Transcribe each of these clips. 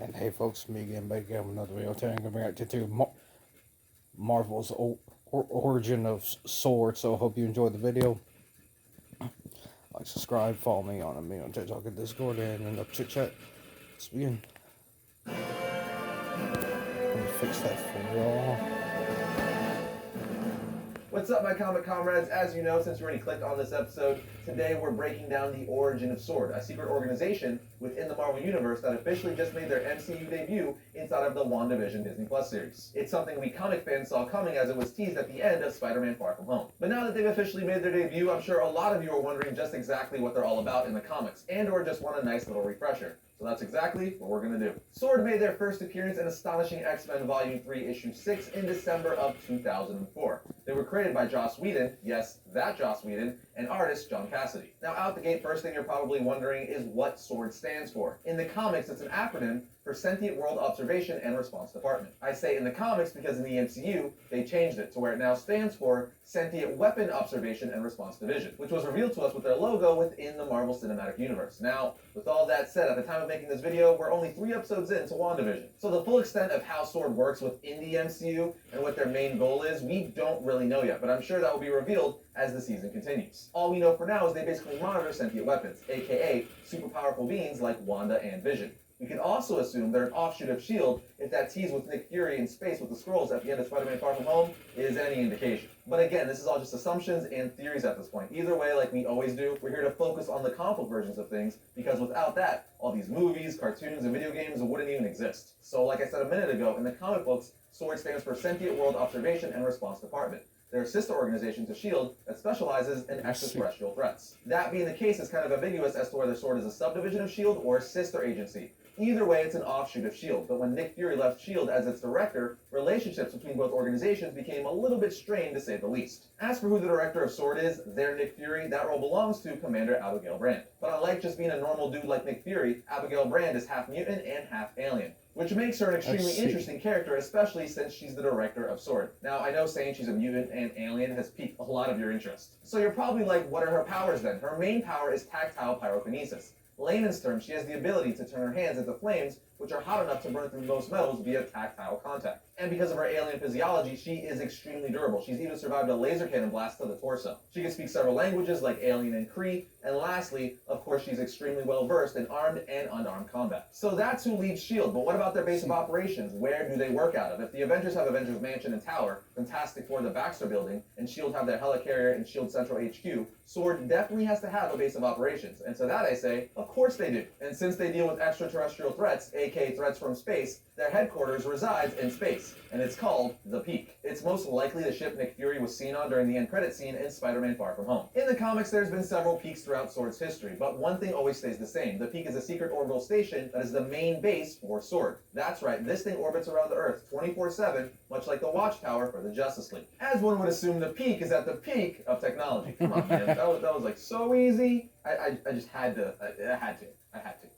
And hey folks, me again, back again with another video. Today I'm going to react to Marvel's origin of Sword. So I hope you enjoyed the video. Like, subscribe, follow me on TikTok and Discord, and in the chit chat. Let's begin. Let me fix that for y'all. What's up, my comic comrades? As you know, since you already clicked on this episode, today we're breaking down the origin of SWORD, a secret organization within the Marvel Universe that officially just made their MCU debut inside of the WandaVision Disney Plus series. It's something we comic fans saw coming as it was teased at the end of Spider-Man Far From Home. But now that they've officially made their debut, I'm sure a lot of you are wondering just exactly what they're all about in the comics, and or just want a nice little refresher. So that's exactly what we're going to do. SWORD made their first appearance in Astonishing X-Men Volume 3, Issue 6 in December of 2004. They were created by Joss Whedon, yes, that Joss Whedon, and artist John Cassidy. Now, out the gate, first thing you're probably wondering is what SWORD stands for. In the comics, it's an acronym for Sentient World Observation and Response Department. I say in the comics because in the MCU, they changed it to where it now stands for Sentient Weapon Observation and Response Division, which was revealed to us with their logo within the Marvel Cinematic Universe. Now, with all that said, at the time of making this video, we're only 3 episodes into WandaVision. So the full extent of how SWORD works within the MCU and what their main goal is, we don't really know yet, but I'm sure that will be revealed as the season continues. All we know for now is they basically monitor sentient weapons, aka super powerful beings like Wanda and Vision. We can also assume they're an offshoot of S.H.I.E.L.D. if that tease with Nick Fury in space with the Skrulls at the end of Spider-Man Far From Home is any indication. But again, this is all just assumptions and theories at this point. Either way, like we always do, we're here to focus on the comic versions of things, because without that, all these movies, cartoons, and video games wouldn't even exist. So like I said a minute ago, in the comic books, SWORD stands for Sentient World Observation and Response Department. They're a sister organization to S.H.I.E.L.D. that specializes in extraterrestrial threats. That being the case, it's kind of ambiguous as to whether SWORD is a subdivision of S.H.I.E.L.D. or a sister agency. Either way, it's an offshoot of S.H.I.E.L.D., but when Nick Fury left S.H.I.E.L.D. as its director, relationships between both organizations became a little bit strained, to say the least. As for who the director of SWORD is, their Nick Fury, that role belongs to Commander Abigail Brand. But unlike just being a normal dude like Nick Fury, Abigail Brand is half mutant and half alien, which makes her an extremely interesting character, especially since she's the director of SWORD. Now, I know saying she's a mutant and alien has piqued a lot of your interest. So you're probably like, what are her powers then? Her main power is tactile pyrokinesis. Layman's terms, she has the ability to turn her hands into flames, which are hot enough to burn through most metals via tactile contact. And because of her alien physiology, she is extremely durable. She's even survived a laser cannon blast to the torso. She can speak several languages like Alien and Kree, and lastly, of course, she's extremely well versed in armed and unarmed combat. So that's who leads S.H.I.E.L.D., but what about their base of operations? Where do they work out of? If the Avengers have Avengers Mansion and Tower, Fantastic Four the Baxter Building, and S.H.I.E.L.D. have their helicarrier and S.H.I.E.L.D. Central HQ, SWORD definitely has to have a base of operations. And to that I say, of course they do. And since they deal with extraterrestrial threats, aka threats from space, their headquarters resides in space, and it's called the Peak. It's most likely the ship Nick Fury was seen on during the end credit scene in Spider-Man Far From Home. In the comics, there's been several peaks throughout SWORD's history, but one thing always stays the same. The Peak is a secret orbital station that is the main base for SWORD. That's right, this thing orbits around the Earth 24/7, much like the Watchtower for the Justice League. As one would assume, the Peak is at the peak of technology. Come on, man, that was like so easy. I just had to. I had to.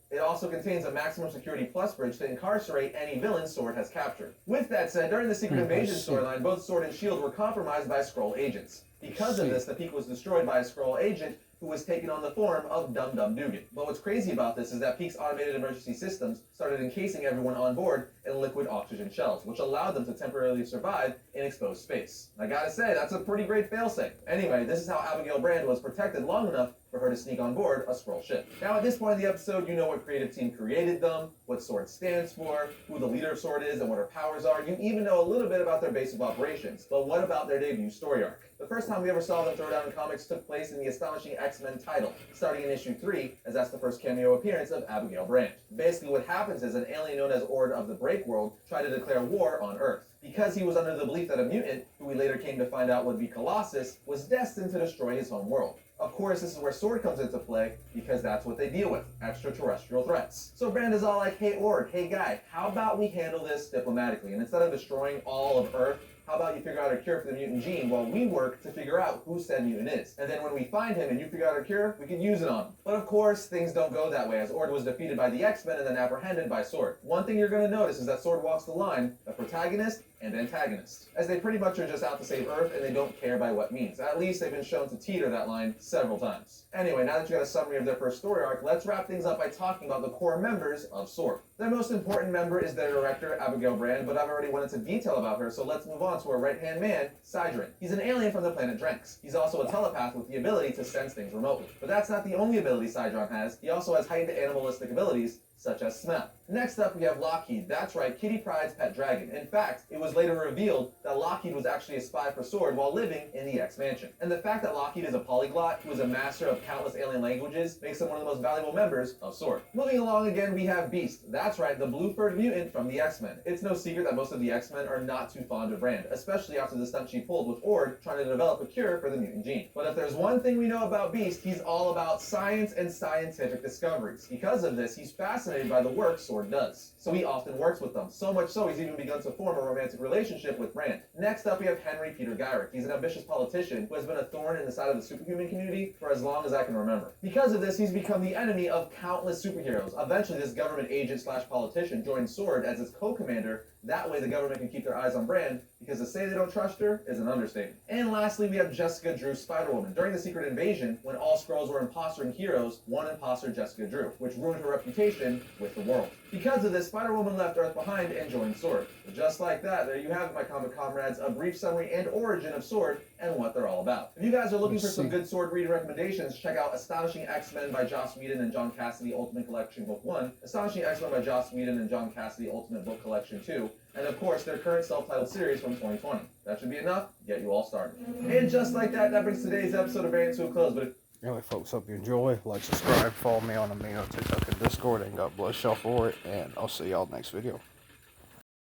It also contains a maximum security plus bridge to incarcerate any villain SWORD has captured. With that said, during the Secret Invasion storyline, both SWORD and S.H.I.E.L.D. were compromised by Skrull agents. Because of this, the Peak was destroyed by a Skrull agent who was taken on the form of Dum Dum Dugan. But what's crazy about this is that Peak's automated emergency systems started encasing everyone on board in liquid oxygen shells, which allowed them to temporarily survive in exposed space. I gotta say, that's a pretty great failsafe. Anyway, this is how Abigail Brand was protected long enough for her to sneak on board a Skrull ship. Now, at this point in the episode, you know what creative team created them, what SWORD stands for, who the leader of SWORD is, and what her powers are. You even know a little bit about their base of operations. But what about their debut story arc? The first time we ever saw them throw down in comics took place in the Astonishing X-Men title, starting in issue 3, as that's the first cameo appearance of Abigail Brand. Basically, what happens is an alien known as Ord of the Break World tried to declare war on Earth. Because he was under the belief that a mutant, who we later came to find out would be Colossus, was destined to destroy his home world. Of course, this is where SWORD comes into play, because that's what they deal with, extraterrestrial threats. So Brand is all like, hey Ord, hey guy, how about we handle this diplomatically? And instead of destroying all of Earth, how about you figure out a cure for the mutant gene while we work to figure out who said mutant is? And then when we find him and you figure out a cure, we can use it on him. But of course, things don't go that way, as Ord was defeated by the X-Men and then apprehended by SWORD. One thing you're going to notice is that SWORD walks the line of protagonist and antagonist, as they pretty much are just out to save Earth and they don't care by what means. At least they've been shown to teeter that line several times. Anyway, now that you got a summary of their first story arc, let's wrap things up by talking about the core members of SWORD. Their most important member is their director, Abigail Brand, but I've already went into detail about her, so let's move on to her right-hand man, Sidrin. He's an alien from the planet Drenx. He's also a telepath with the ability to sense things remotely. But that's not the only ability Sidron has. He also has heightened animalistic abilities, such as smell. Next up, we have Lockheed. That's right, Kitty Pryde's pet dragon. In fact, it was later revealed that Lockheed was actually a spy for SWORD while living in the X-Mansion. And the fact that Lockheed is a polyglot, who is a master of countless alien languages, makes him one of the most valuable members of SWORD. Moving along again, we have Beast. That's right, the blue-furred mutant from the X-Men. It's no secret that most of the X-Men are not too fond of Brand, especially after the stunt she pulled with Ord trying to develop a cure for the mutant gene. But if there's one thing we know about Beast, he's all about science and scientific discoveries. Because of this, he's fascinated by the work SWORD does. So he often works with them. So much so, he's even begun to form a romantic relationship with Brand. Next up, we have Henry Peter Geyrick. He's an ambitious politician who has been a thorn in the side of the superhuman community for as long as I can remember. Because of this, he's become the enemy of countless superheroes. Eventually, this government agent slash politician joined SWORD as its co-commander. That way, the government can keep their eyes on Brand, because to say they don't trust her is an understatement. And lastly, we have Jessica Drew Spider-Woman. During the Secret Invasion, when all Skrulls were impostoring heroes, one imposter Jessica Drew, which ruined her reputation with the world. Because of this, Spider-Woman left Earth behind and joined SWORD. But just like that, there you have it, my comic comrades, a brief summary and origin of SWORD and what they're all about. If you guys are looking for some good SWORD reading recommendations, check out Astonishing X-Men by Joss Whedon and John Cassidy Ultimate Collection Book 1, Astonishing X-Men by Joss Whedon and John Cassidy Ultimate Book Collection 2, and of course their current self-titled series from 2020. That should be enough to get you all started. And just like that, that brings today's episode of Variant to a close. But anyway, folks, hope you enjoy. Like, subscribe, follow me on Amino, TikTok, and Discord, and God bless y'all for it. And I'll see y'all next video.